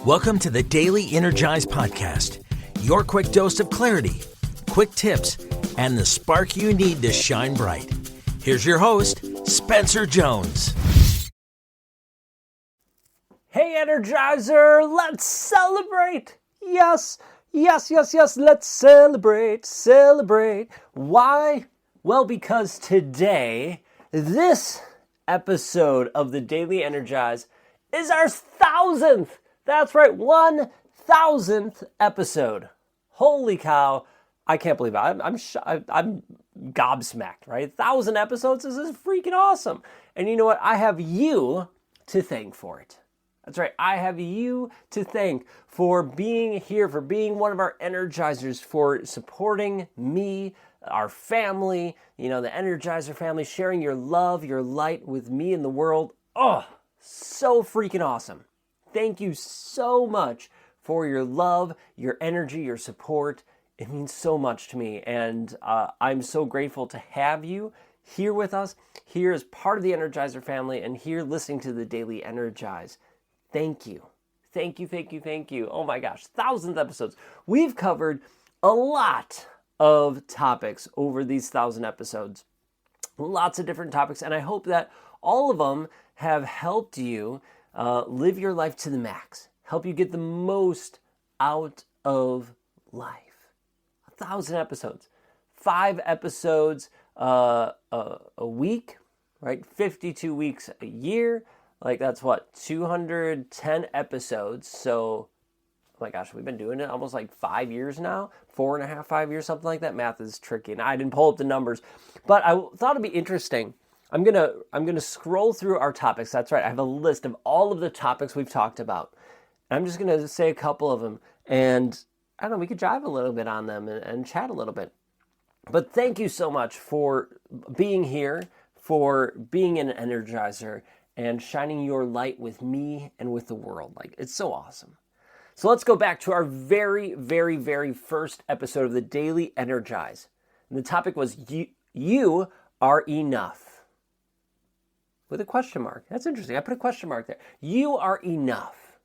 Welcome to the Daily Energize podcast, your quick dose of clarity, quick tips, and the spark you need to shine bright. Here's your host, Spencer Jones. Hey Energizer, let's celebrate! Yes, let's celebrate. Why? Well, because today, this episode of the Daily Energize is our 1,000th. That's right, 1,000th episode. Holy cow, I can't believe it. I'm gobsmacked, right? 1,000 episodes, this is freaking awesome. And you know what? I have you to thank for it. That's right, I have you to thank for being here, for being one of our Energizers, for supporting me, our family, the Energizer family, sharing your love, your light with me and the world. Oh, so freaking awesome. Thank you so much for your love, your energy, your support. It means so much to me, and I'm so grateful to have you here with us, here as part of the Energizer family, and here listening to the Daily Energize. Thank you. Thank you. Oh my gosh, 1,000th episodes. We've covered a lot of topics over these 1,000 episodes. Lots of different topics, and I hope that all of them have helped you live your life to the max, help you get the most out of life. 1,000 episodes, 5 episodes a week, right? 52 weeks a year. Like that's what, 210 episodes. So, oh my gosh, we've been doing it almost like 5 years now, 4.5, 5 years, something like that. Math is tricky, and I didn't pull up the numbers, but I thought it'd be interesting. I'm gonna scroll through our topics. That's right. I have a list of all of the topics we've talked about. And I'm just gonna say a couple of them, and I don't know, we could jive a little bit on them and chat a little bit. But thank you so much for being here, for being an Energizer, and shining your light with me and with the world. Like, it's so awesome. So let's go back to our very, very, very first episode of the Daily Energize. And the topic was, you are enough. With a question mark. That's interesting. I put a question mark there. You are enough.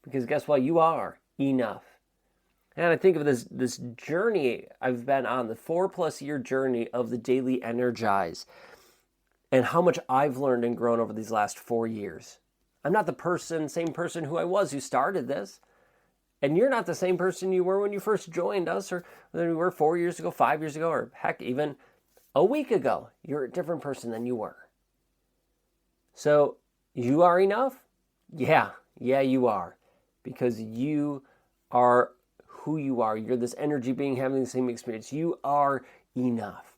Because guess what? You are enough. And I think of this journey I've been on, the 4+ year journey of the Daily Energize, and how much I've learned and grown over these last 4 years. I'm not the same person who I was who started this. And you're not the same person you were when you first joined us, or when you were 4 years ago, 5 years ago, or heck, even a week ago. You're a different person than you were. So, you are enough? Yeah, you are. Because you are who you are. You're this energy being having the same experience. You are enough.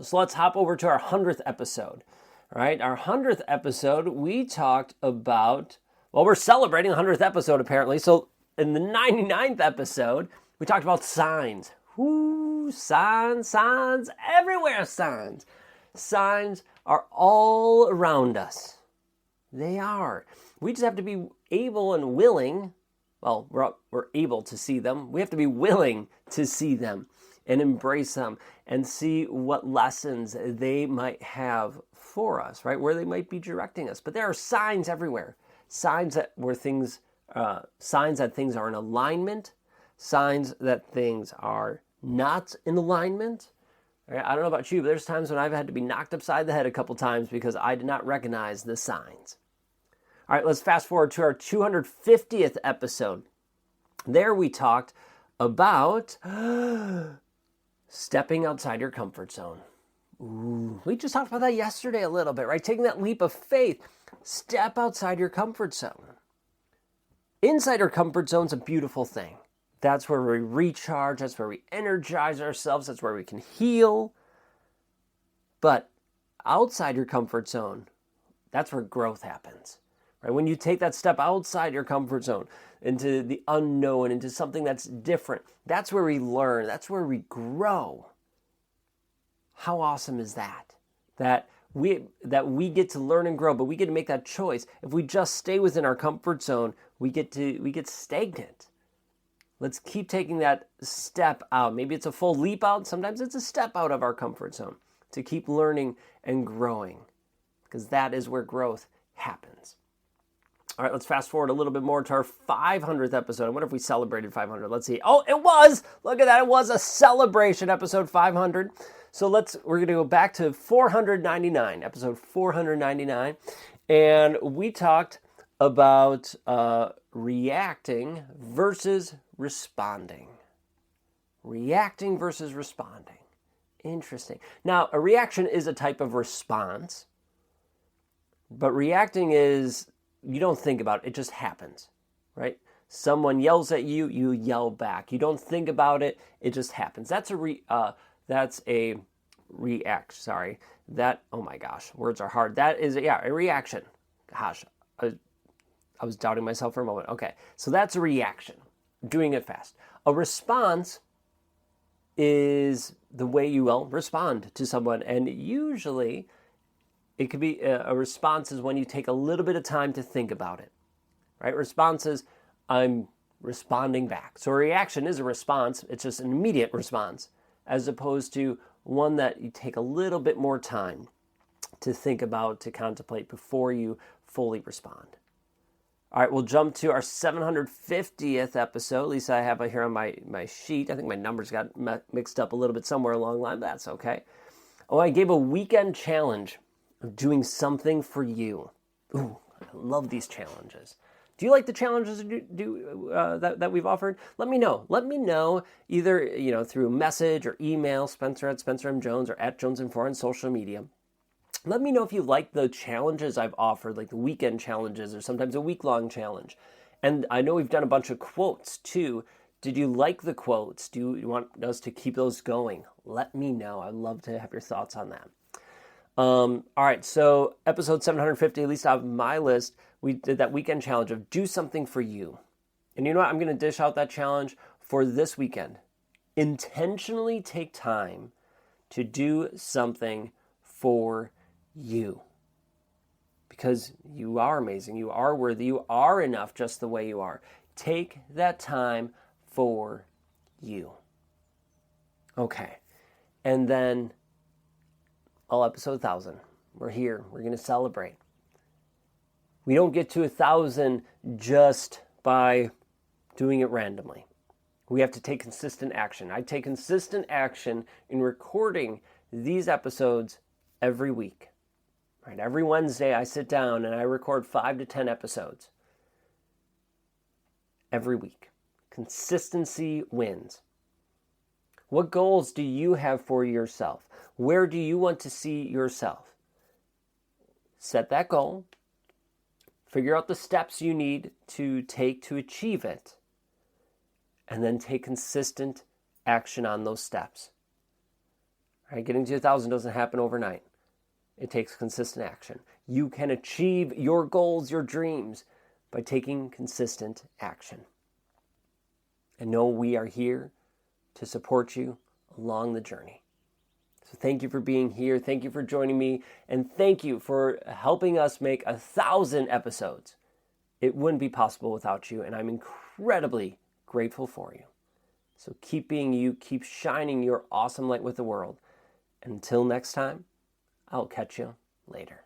So let's hop over to our 100th episode. All right, our 100th episode, we talked about, well, we're celebrating the 100th episode apparently. So in the 99th episode, we talked about signs. Whoo, signs, everywhere signs. Signs are all around us. They are. We just have to be able and willing. Well, we're able to see them. We have to be willing to see them and embrace them and see what lessons they might have for us, right? Where they might be directing us. But there are signs everywhere. Signs that things are in alignment. Signs that things are not in alignment. I don't know about you, but there's times when I've had to be knocked upside the head a couple times because I did not recognize the signs. All right, let's fast forward to our 250th episode. There we talked about stepping outside your comfort zone. Ooh, we just talked about that yesterday a little bit, right? Taking that leap of faith. Step outside your comfort zone. Inside our comfort zone is a beautiful thing. That's where we recharge. That's where we energize ourselves. That's where we can heal. But outside your comfort zone, that's where growth happens. Right? When you take that step outside your comfort zone into the unknown, into something that's different, that's where we learn. That's where we grow. How awesome is that? That we get to learn and grow, but we get to make that choice. If we just stay within our comfort zone, we get stagnant. Let's keep taking that step out. Maybe it's a full leap out. Sometimes it's a step out of our comfort zone to keep learning and growing, because that is where growth happens. All right, let's fast forward a little bit more to our 500th episode. I wonder if we celebrated 500. Let's see. Oh, it was. Look at that. It was a celebration, episode 500. So we're going to go back to 499, episode 499. And we talked about reacting versus responding. Reacting versus responding. Interesting. Now, a reaction is a type of response, but reacting is, you don't think about it, it just happens, right? Someone yells at you, you yell back. You don't think about it, it just happens. That's a react, sorry. Oh my gosh, words are hard. That is, a reaction. Gosh, I was doubting myself for a moment. Okay, so that's a reaction, doing it fast. A response is the way you will respond to someone, and usually it could be a response is when you take a little bit of time to think about it, right? Response is, I'm responding back. So a reaction is a response. It's just an immediate response, as opposed to one that you take a little bit more time to think about, to contemplate before you fully respond. All right, we'll jump to our 750th episode. At least I have it here on my sheet. I think my numbers got mixed up a little bit somewhere along the line. That's okay. Oh, I gave a weekend challenge of doing something for you. Ooh, I love these challenges. Do you like the challenges that we've offered? Let me know. Let me know either through a message or email, Spencer at Spencer M. Jones or at Jones&4 on social media. Let me know if you like the challenges I've offered, like the weekend challenges or sometimes a week-long challenge. And I know we've done a bunch of quotes too. Did you like the quotes? Do you want us to keep those going? Let me know. I'd love to have your thoughts on that. All right, so episode 750, at least on my list, we did that weekend challenge of do something for you. And you know what? I'm going to dish out that challenge for this weekend. Intentionally take time to do something for you. Because you are amazing. You are worthy. You are enough just the way you are. Take that time for you. Okay. And then episode 1,000. We're here. We're going to celebrate. We don't get to 1,000 just by doing it randomly. We have to take consistent action. I take consistent action in recording these episodes every week. Right? Every Wednesday I sit down and I record 5 to 10 episodes. Every week. Consistency wins. What goals do you have for yourself? Where do you want to see yourself? Set that goal. Figure out the steps you need to take to achieve it. And then take consistent action on those steps. Right? Getting to 1,000 doesn't happen overnight. It takes consistent action. You can achieve your goals, your dreams, by taking consistent action. And know we are here to support you along the journey. So thank you for being here. Thank you for joining me. And thank you for helping us make 1,000 episodes. It wouldn't be possible without you. And I'm incredibly grateful for you. So keep being you. Keep shining your awesome light with the world. And until next time, I'll catch you later.